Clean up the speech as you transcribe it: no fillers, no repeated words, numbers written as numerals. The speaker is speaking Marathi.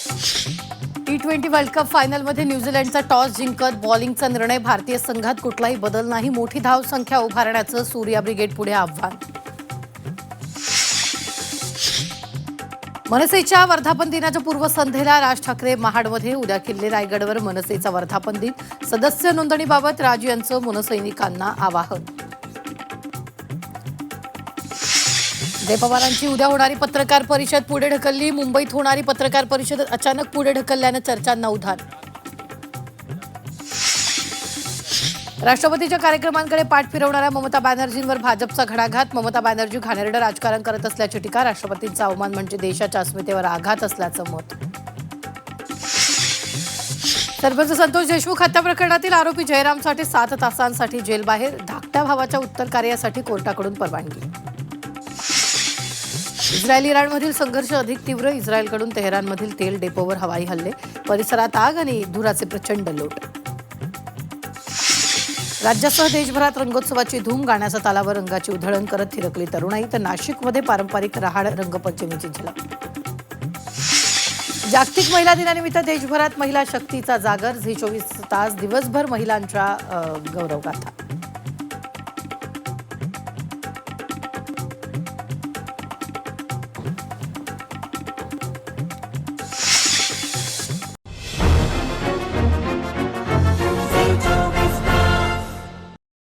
T20 वर्ल्ड कप फायनलमध्ये न्यूझीलंडचा टॉस जिंकत बॉलिंगचा निर्णय. भारतीय संघात कुठलाही बदल नाही. मोठी धावसंख्या उभारण्याचं सूर्या ब्रिगेड पुढे आव्हान. मनसेच्या वर्धापन दिनाच्या पूर्वसंध्येला राज ठाकरे महाडमध्ये. उद्या किल्ले रायगडवर मनसेचा वर्धापन दिन. सदस्य नोंदणीबाबत राज यांचं मनसैनिकांना आवाहन. जय पवारांची उद्या होणारी पत्रकार परिषद पुढे ढकलली. मुंबईत होणारी पत्रकार परिषद अचानक पुढे ढकलल्यानं चर्चांना उधाण. राष्ट्रपतीच्या कार्यक्रमांकडे पाठ फिरवणाऱ्या ममता बॅनर्जींवर भाजपचा घणाघात. ममता बॅनर्जी घाणेरडं राजकारण करत असल्याची टीका. राष्ट्रपतींचा अवमान म्हणजे देशाच्या अस्मितेवर आघात असल्याचं मत. सरपंच संतोष देशमुख हत्या प्रकरणातील आरोपी जयराम साठी 7 तासांसाठी जेलबाहेर. धाकट्या भावाच्या उत्तर कार्यासाठी कोर्टाकडून परवानगी. इस्रायल इराणमधील संघर्ष अधिक तीव्र. इस्रायलकडून तेहरानमधील तेल डेपोवर हवाई हल्ले. परिसरात आग आणि धुराचे प्रचंड लोट. राज्यासह देशभरात रंगोत्सवाची धूम. गाण्याचा तालावर रंगाची उधळण करत थिरकली तरुणाई. तर नाशिकमध्ये पारंपरिक रहाड रंगपंचमीची झलक. जागतिक महिला दिनानिमित्त देशभरात महिला शक्तीचा जागर. झी 24 तास दिवसभर महिलांच्या गौरवगाथा.